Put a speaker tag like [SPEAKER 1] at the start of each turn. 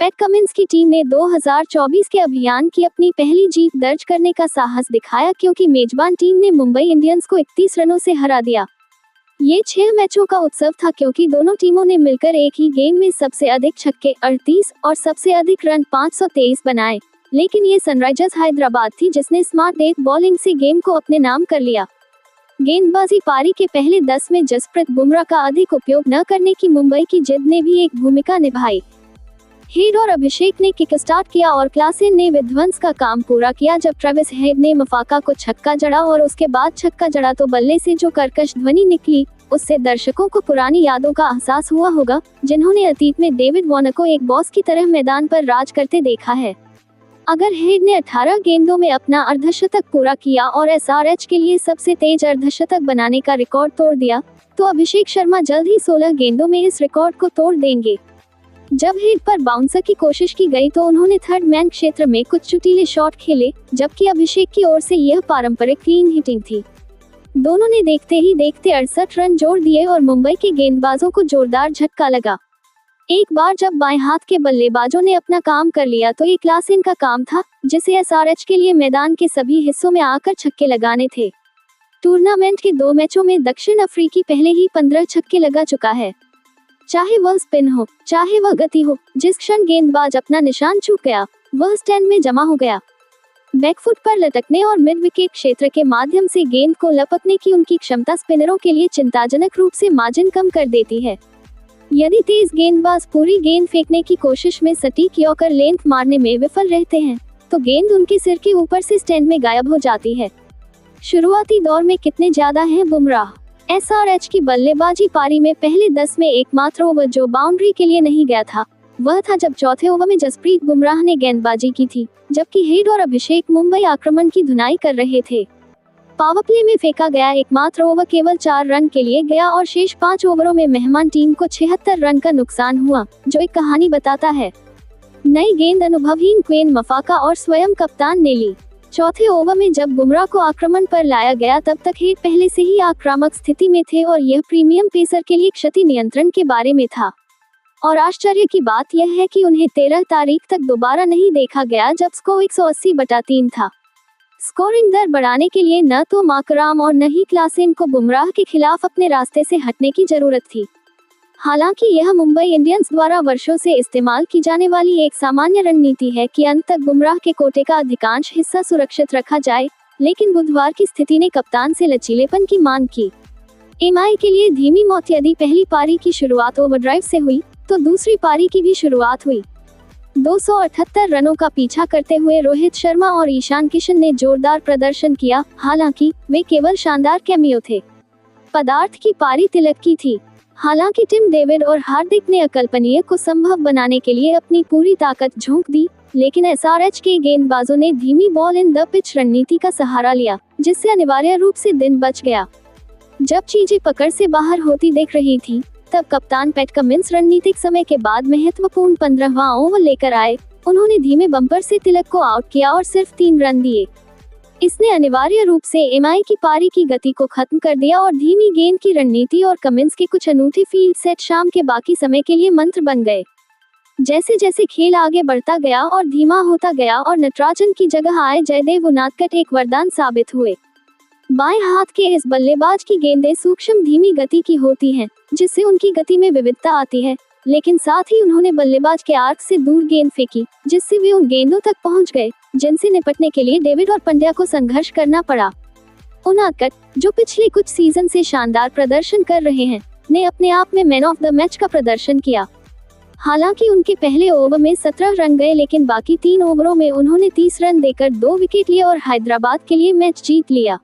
[SPEAKER 1] PAT Cummins की team ने 2024 के अभियान की अपनी पहली जीत दर्ज करने का साहस दिखाया क्योंकि मेजबान टीम ने मुंबई इंडियंस को 31 रनों से हरा दिया। ये 6 मैचों का उत्सव था क्योंकि दोनों टीमों ने मिलकर एक ही गेम में सबसे अधिक छक्के 38 और सबसे अधिक रन 523 बनाए, लेकिन ये सनराइजर्स हैदराबाद थी जिसने स्मार्ट डेथ बॉलिंग से गेम को अपने नाम कर लिया। गेंदबाजी पारी के पहले 10 में जसप्रीत बुमराह का अधिक उपयोग न करने की मुंबई की जिद ने भी एक भूमिका निभाई। हेड और अभिषेक ने किक स्टार्ट किया और क्लासेन ने विध्वंस का काम पूरा किया जब ट्रेविस हेड ने मफाका को छक्का जड़ा और उसके बाद छक्का जड़ा तो बल्ले से जो कर्कश ध्वनि निकली उससे दर्शकों को पुरानी यादों का एहसास हुआ होगा, जिन्होंने अतीत में डेविड वार्नर को एक बॉस की तरह मैदान पर राज करते देखा है। अगर हेड ने 18 गेंदों में अपना अर्धशतक पूरा किया और एसआरएच के लिए सबसे तेज अर्धशतक बनाने का रिकॉर्ड तोड़ दिया, तो अभिषेक शर्मा जल्द ही 16 गेंदों में इस रिकॉर्ड को तोड़ देंगे। जब हेड पर बाउंसर की कोशिश की गई तो उन्होंने थर्ड मैन क्षेत्र में कुछ चुटीले शॉट खेले, जबकि अभिषेक की ओर से यह पारंपरिक क्लीन हिटिंग थी। दोनों ने देखते ही देखते 68 रन जोड़ दिए और मुंबई के गेंदबाजों को जोरदार झटका लगा। एक बार जब बाएं हाथ के बल्लेबाजों ने अपना काम कर लिया तो ये क्लासेन का काम था, जिसे एसआरएच के लिए मैदान के सभी हिस्सों में आकर छक्के लगाने थे। टूर्नामेंट के 2 मैचों में दक्षिण अफ्रीकी पहले ही 15 छक्के लगा चुका है। चाहे वह स्पिन हो, चाहे वह गति हो, जिस क्षण गेंदबाज अपना निशान चूक गया, वह स्टैंड में जमा हो गया। बैकफुट पर लटकने और मिड विकेट क्षेत्र के माध्यम से गेंद को लपकने की उनकी क्षमता स्पिनरों के लिए चिंताजनक रूप से मार्जिन कम कर देती है। यदि तेज गेंदबाज पूरी गेंद फेंकने की कोशिश में सटीक यॉर्कर लेंथ मारने में विफल रहते हैं, तो गेंद उनके सिर के ऊपर से स्टैंड में गायब हो जाती है। शुरुआती दौर में कितने ज्यादा हैं बुमराह? एसआरएच की बल्लेबाजी पारी में पहले 10 में एकमात्र ओवर जो बाउंड्री के लिए नहीं गया था, वह था जब चौथे ओवर में जसप्रीत बुमराह ने गेंदबाजी की थी, जबकि हेड और अभिषेक मुंबई आक्रमण की धुनाई कर रहे थे। पावर प्ले में फेंका गया एकमात्र ओवर केवल 4 रन के लिए गया और शेष 5 ओवरों में मेहमान टीम को 76 रन का नुकसान हुआ, जो एक कहानी बताता है। नई गेंद अनुभवहीन क्वेन मफाका और स्वयं कप्तान ने ली। चौथे ओवर में जब बुमराह को आक्रमण पर लाया गया तब तक हेड पहले से ही आक्रामक स्थिति में थे और यह प्रीमियम पेसर के लिए क्षति नियंत्रण के बारे में था। और आश्चर्य की बात यह है कि उन्हें 13 तारीख तक दोबारा नहीं देखा गया जब स्कोर 180/3 था। स्कोरिंग दर बढ़ाने के लिए न तो माकराम और न ही क्लासेन को बुमराह के खिलाफ अपने रास्ते से हटने की जरूरत थी। हालांकि यह मुंबई इंडियंस द्वारा वर्षों से इस्तेमाल की जाने वाली एक सामान्य रणनीति है कि अंत तक बुमराह के कोटे का अधिकांश हिस्सा सुरक्षित रखा जाए, लेकिन बुधवार की स्थिति ने कप्तान से लचीलेपन की मांग की। एमआई के लिए धीमी मौत यदि पहली पारी की शुरुआत ओवरड्राइव से हुई, तो दूसरी पारी की भी शुरुआत हुई। 278 रनों का पीछा करते हुए रोहित शर्मा और ईशान किशन ने जोरदार प्रदर्शन किया, हालांकि वे केवल शानदार कैमियो थे। पदार्थ की पारी तिलक की थी। हालांकि टिम डेविड और हार्दिक ने अकल्पनीय को संभव बनाने के लिए अपनी पूरी ताकत झोंक दी, लेकिन एसआरएच के गेंदबाजों ने धीमी बॉल इन द पिच रणनीति का सहारा लिया, जिससे अनिवार्य रूप से दिन बच गया। जब चीजें पकड़ से बाहर होती दिख रही थी, तब कप्तान पैट कमिंस रणनीतिक समय के बाद महत्वपूर्ण 15वां ओवर लेकर आए। उन्होंने धीमे बम्पर से तिलक को आउट किया और सिर्फ 3 रन दिए। इसने अनिवार्य रूप से एमआई की पारी की गति को खत्म कर दिया और धीमी गेंद की रणनीति और कमिंस के कुछ अनूठे फील्ड सेट शाम के बाकी समय के लिए मंत्र बन गए। जैसे जैसे खेल आगे बढ़ता गया और धीमा होता गया और नटराजन की जगह आए जयदेव उनादकट एक वरदान साबित हुए। बाएं हाथ के इस बल्लेबाज की गेंदें सूक्ष्म धीमी गति की होती हैं, जिससे उनकी गति में विविधता आती है, लेकिन साथ ही उन्होंने बल्लेबाज के आर्क से दूर गेंद फेंकी, जिससे वे उन गेंदों तक पहुंच गए जिनसे निपटने के लिए डेविड और पंड्या को संघर्ष करना पड़ा। उनादकट, जो पिछले कुछ सीजन से शानदार प्रदर्शन कर रहे हैं, ने अपने आप में मैन ऑफ द मैच का प्रदर्शन किया। हालांकि उनके पहले ओवर में 17 रन गए, लेकिन बाकी 3 ओवरों में उन्होंने 30 रन देकर 2 विकेट लिए और हैदराबाद के लिए मैच जीत लिया।